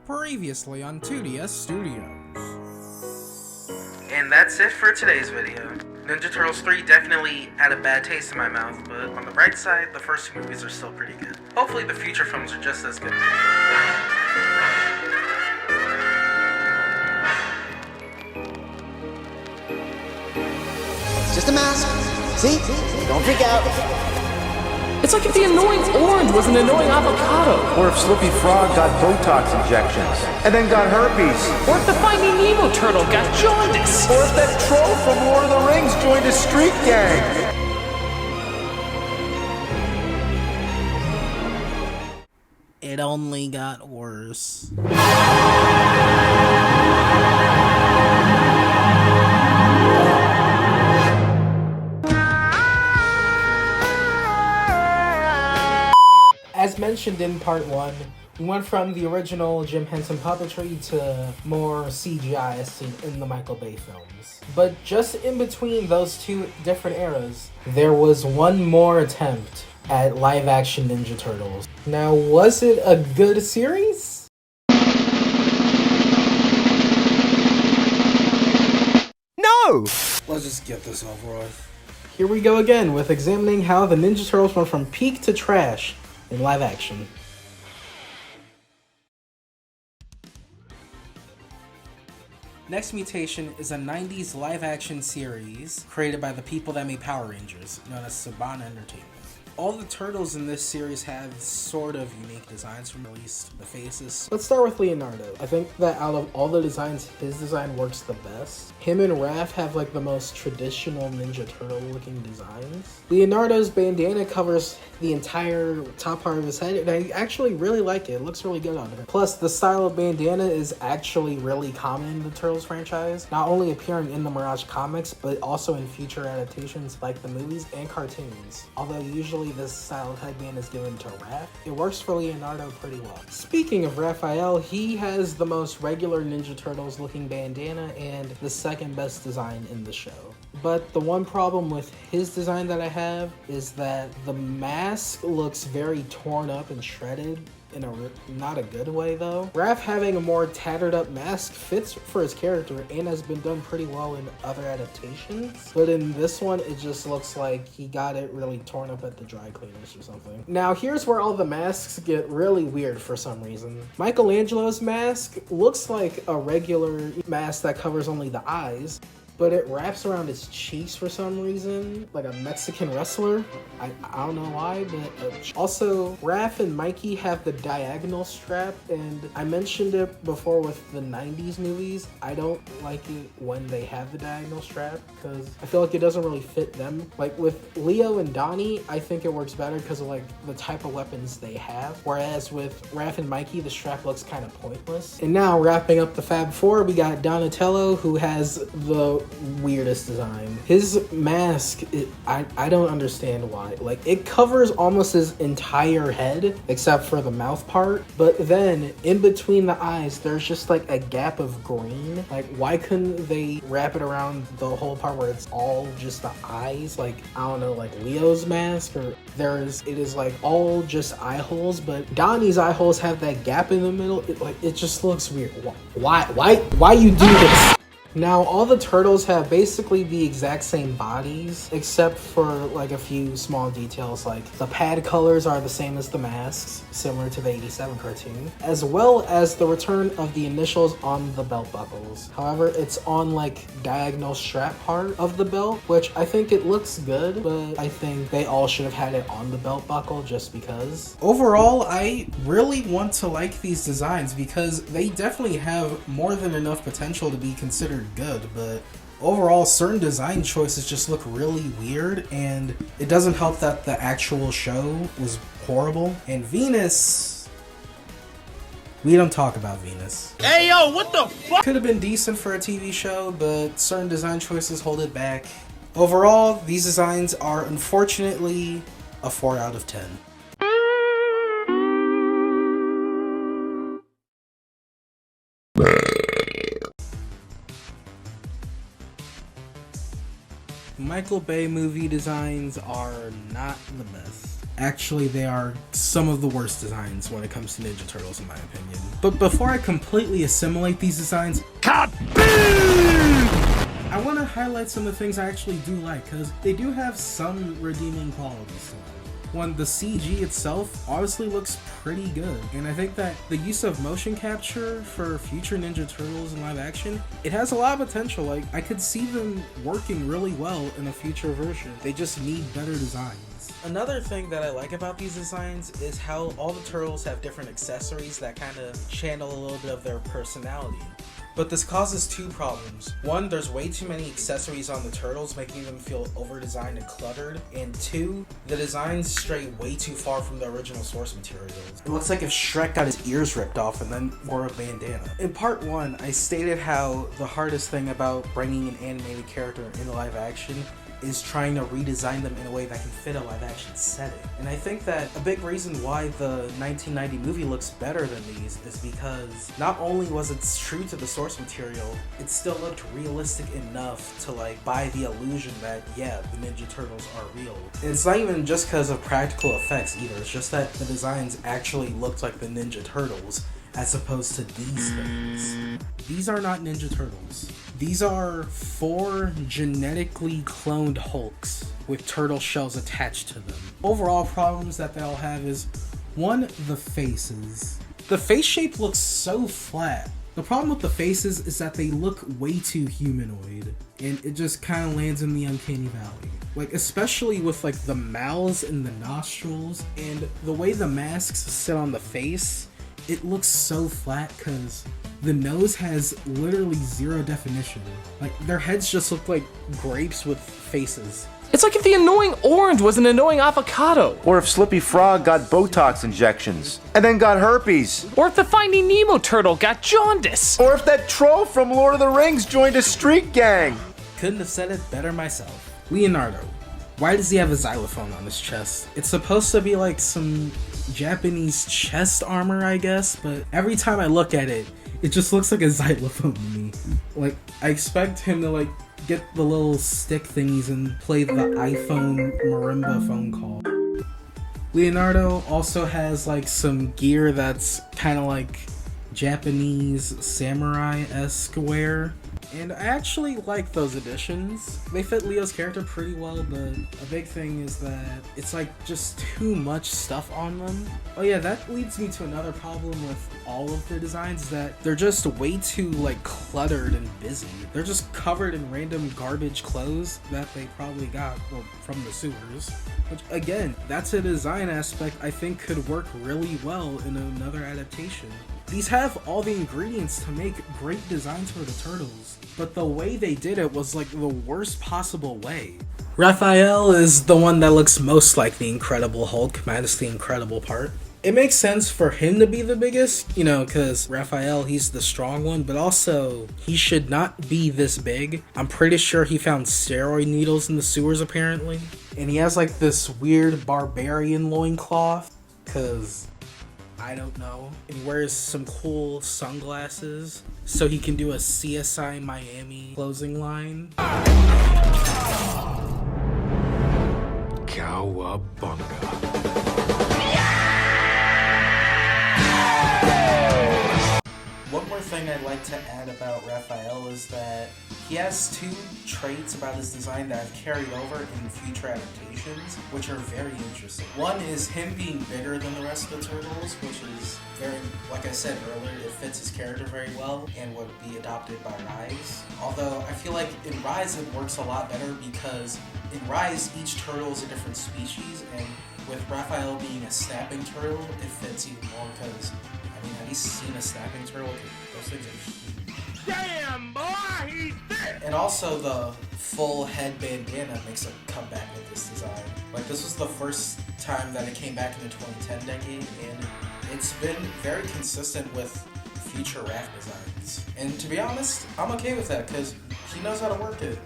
Previously on 2DS Studios. And that's it for today's video. Ninja Turtles 3 definitely had a bad taste in my mouth, but on the bright side, the first two movies are still pretty good. Hopefully the future films are just as good. It's just a mask. See? Don't freak out. It's like if the annoying orange was an annoying avocado. Or if Slippy Frog got Botox injections, and then got herpes. Or if the Finding Nemo turtle got jaundice. Or if that troll from Lord of the Rings joined a street gang. It only got worse. As mentioned in part 1, we went from the original Jim Henson puppetry to more CGI as seen in the Michael Bay films. But just in between those two different eras, there was one more attempt at live-action Ninja Turtles. Now, was it a good series? No! Let's just get this over with. Here we go again with examining how the Ninja Turtles went from peak to trash in live action. Next Mutation is a 90s live action series created by the people that made Power Rangers, known as Saban Entertainment. All the turtles in this series have sort of unique designs, from at least the faces. Let's start with Leonardo. I think that out of all the designs, his design works the best. Him and Raph have like the most traditional Ninja Turtle looking designs. Leonardo's bandana covers the entire top part of his head, and I actually really like it. It looks really good on him. Plus, the style of bandana is actually really common in the Turtles franchise, not only appearing in the Mirage comics, but also in future adaptations like the movies and cartoons. Although usually this style of headband is given to Raph, it works for Leonardo pretty well. Speaking of Raphael, he has the most regular Ninja Turtles looking bandana and the second best design in the show. But the one problem with his design that I have is that the mask looks very torn up and shredded in a not a good way though. Raph having a more tattered up mask fits for his character and has been done pretty well in other adaptations. But in this one, it just looks like he got it really torn up at the dry cleaners or something. Now here's where all the masks get really weird for some reason. Michelangelo's mask looks like a regular mask that covers only the eyes, but it wraps around his cheeks for some reason, like a Mexican wrestler. I don't know why, but also Raph and Mikey have the diagonal strap, and I mentioned it before with the 90s movies. I don't like it when they have the diagonal strap because I feel like it doesn't really fit them. Like with Leo and Donnie, I think it works better because of like the type of weapons they have, whereas with Raph and Mikey, the strap looks kind of pointless. And now wrapping up the Fab Four, we got Donatello, who has the weirdest design. His mask, I don't understand why. Like, it covers almost his entire head except for the mouth part, but then in between the eyes there's just like a gap of green. Like, why couldn't they wrap it around the whole part where it's all just the eyes? Like, I don't know, like Leo's mask, or it is like all just eye holes, but Donnie's eye holes have that gap in the middle. It just looks weird. Why you do this? Now, all the turtles have basically the exact same bodies, except for like a few small details, like the pad colors are the same as the masks, similar to the 87 cartoon, as well as the return of the initials on the belt buckles. However, it's on like diagonal strap part of the belt, which I think it looks good, but I think they all should have had it on the belt buckle just because. Overall, I really want to like these designs because they definitely have more than enough potential to be considered good, but overall certain design choices just look really weird, and it doesn't help that the actual show was horrible. And Venus, we don't talk about Venus. Hey yo, what the fuck? Could have been decent for a TV show, but certain design choices hold it back. Overall, these designs are unfortunately a 4 out of 10. Michael Bay movie designs are not the best. Actually, they are some of the worst designs when it comes to Ninja Turtles in my opinion. But before I completely assimilate these designs, I want to highlight some of the things I actually do like, because they do have some redeeming qualities to them. One, the CG itself obviously looks pretty good, and I think that the use of motion capture for future Ninja Turtles in live action, it has a lot of potential. Like, I could see them working really well in a future version. They just need better designs. Another thing that I like about these designs is how all the turtles have different accessories that kind of channel a little bit of their personality. But this causes two problems. One, there's way too many accessories on the turtles, making them feel over-designed and cluttered. And two, the designs stray way too far from the original source materials. It looks like if Shrek got his ears ripped off and then wore a bandana. In part 1, I stated how the hardest thing about bringing an animated character into live action is trying to redesign them in a way that can fit a live action setting. And I think that a big reason why the 1990 movie looks better than these is because not only was it true to the source material, it still looked realistic enough to like buy the illusion that yeah, the Ninja Turtles are real. And it's not even just because of practical effects either, it's just that the designs actually looked like the Ninja Turtles as opposed to these things. These are not Ninja Turtles. These are 4 genetically cloned Hulks with turtle shells attached to them. Overall problems that they all have is, 1, the faces. The face shape looks so flat. The problem with the faces is that they look way too humanoid, and it just kind of lands in the uncanny valley. Like, especially with like the mouths and the nostrils, and the way the masks sit on the face, it looks so flat because the nose has literally 0 definition. Like, their heads just look like grapes with faces. It's like if the annoying orange was an annoying avocado. Or if Slippy Frog got Botox injections and then got herpes. Or if the Finding Nemo turtle got jaundice. Or if that troll from Lord of the Rings joined a street gang. Couldn't have said it better myself. Leonardo. Why does he have a xylophone on his chest? It's supposed to be like some Japanese chest armor, I guess, but every time I look at it, it just looks like a xylophone to me. Like, I expect him to like get the little stick thingies and play the iPhone marimba phone call. Leonardo also has like some gear that's kind of like Japanese samurai-esque wear. And I actually like those additions. They fit Leo's character pretty well, but a big thing is that it's like just too much stuff on them. Oh yeah, that leads me to another problem with all of the designs, that they're just way too like cluttered and busy. They're just covered in random garbage clothes that they probably got from the sewers. Which again, that's a design aspect I think could work really well in another adaptation. These have all the ingredients to make great designs for the turtles, but the way they did it was like the worst possible way. Raphael is the one that looks most like the Incredible Hulk, minus the incredible part. It makes sense for him to be the biggest, you know, because Raphael, he's the strong one, but also he should not be this big. I'm pretty sure he found steroid needles in the sewers apparently. And he has like this weird barbarian loincloth, because I don't know. And he wears some cool sunglasses so he can do a CSI Miami closing line. Cowabunga. One more thing I'd like to add about Raphael is that he has 2 traits about his design that have carried over in future adaptations, which are very interesting. One is him being bigger than the rest of the turtles, which is very, like I said earlier, it fits his character very well and would be adopted by Rise. Although I feel like in Rise it works a lot better because in Rise each turtle is a different species, and with Raphael being a snapping turtle, it fits even more because, I mean, have you seen a snapping turtle? Those things are huge. Damn, boy, he's dead! And also the full head bandana makes a comeback with this design. Like, this was the first time that it came back in the 2010 decade, and it's been very consistent with future Raph designs. And to be honest, I'm okay with that because he knows how to work it.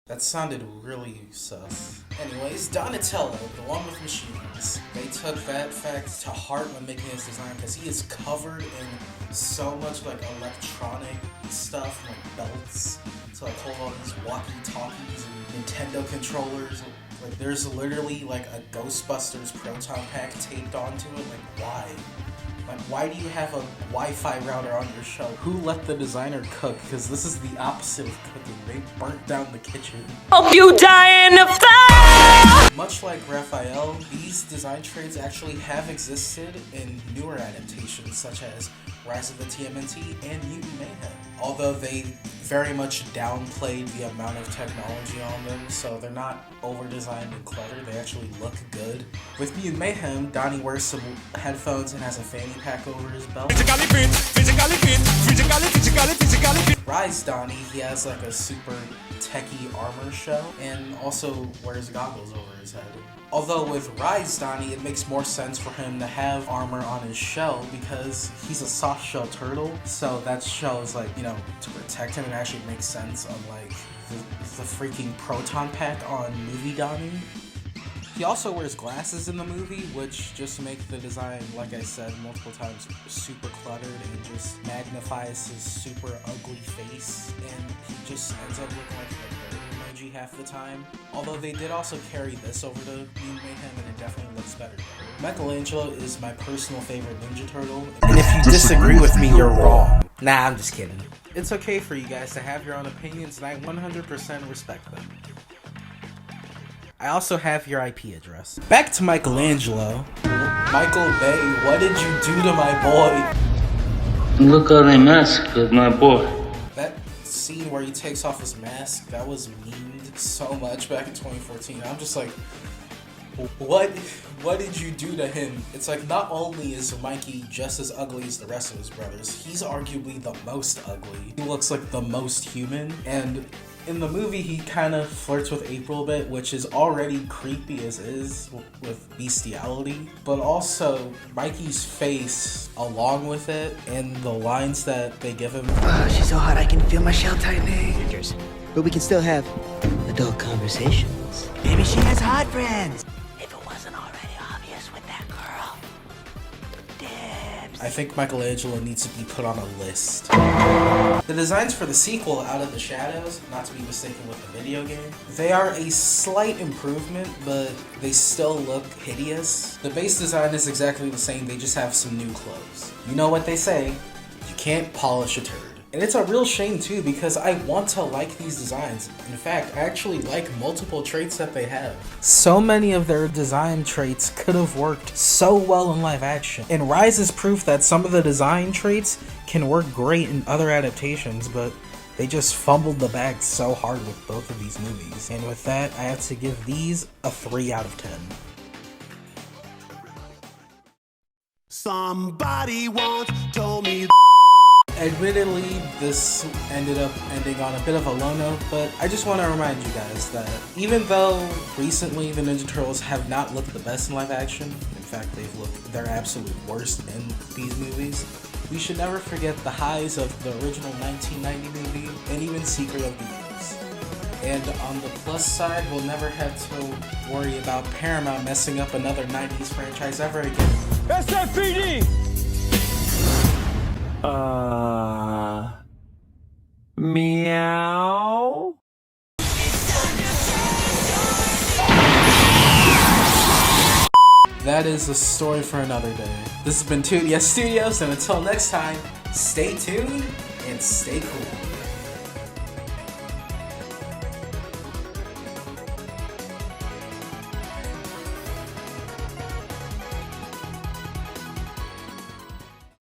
That sounded really sus. Anyways, Donatello, the one with machines. They took that fact to heart when making his design because he is covered in so much like electronic stuff, like belts, to like hold all these walkie-talkies and Nintendo controllers. Like, there's literally like a Ghostbusters proton pack taped onto it. Like, why? Like, why do you have a Wi-Fi router on your show? Who let the designer cook? Because this is the opposite of cooking. They burnt down the kitchen. Hope you die in the fire! Much like Raphael, these design traits actually have existed in newer adaptations such as Rise of the TMNT and Mutant Mayhem. Although they very much downplayed the amount of technology on them, so they're not over-designed and cluttered, they actually look good. With Mutant Mayhem, Donnie wears some headphones and has a fanny pack over his belt. Rise Donnie, he has like a super techie armor shell and also wears goggles over his head. Although with Rise Donnie, it makes more sense for him to have armor on his shell because he's a soft shell turtle, so that shell is like, you know, to protect him. It actually makes sense, unlike the freaking proton pack on movie Donnie. He also wears glasses in the movie, which just make the design, like I said multiple times, super cluttered and just magnifies his super ugly face, and he just ends up looking like a bird emoji half the time. Although they did also carry this over to Mutant Mayhem, and it definitely looks better there. Michelangelo is my personal favorite Ninja Turtle, and if you disagree with me, you're wrong. Nah, I'm just kidding. It's okay for you guys to have your own opinions, and I 100% respect them. I also have your IP address. Back to Michelangelo. Michael Bay, what did you do to my boy? Look how they mask with my boy. That scene where he takes off his mask, that was memed so much back in 2014. I'm just like, what did you do to him? It's like, not only is Mikey just as ugly as the rest of his brothers, he's arguably the most ugly. He looks like the most human, and in the movie, he kind of flirts with April a bit, which is already creepy as is with bestiality. But also, Mikey's face along with it and the lines that they give him. Oh, she's so hot I can feel my shell tightening. But we can still have adult conversations. Maybe she has hot friends. If it wasn't already obvious with that girl. Dibs. I think Michelangelo needs to be put on a list. The designs for the sequel, Out of the Shadows, not to be mistaken with the video game, they are a slight improvement, but they still look hideous. The base design is exactly the same, they just have some new clothes. You know what they say, you can't polish a turd. And it's a real shame too, because I want to like these designs. In fact, I actually like multiple traits that they have. So many of their design traits could have worked so well in live action. And Rise is proof that some of the design traits can work great in other adaptations, but they just fumbled the bag so hard with both of these movies. And with that, I have to give these a 3 out of 10. Somebody once told me. Admittedly, this ended up ending on a bit of a low note, but I just want to remind you guys that even though recently the Ninja Turtles have not looked the best in live action, in fact they've looked their absolute worst in these movies, we should never forget the highs of the original 1990 movie and even Secret of the Ooze. And on the plus side, we'll never have to worry about Paramount messing up another 90s franchise ever again. SFPD! Meow. That is a story for another day. This has been 2DS Studios, and until next time, stay tuned and stay cool.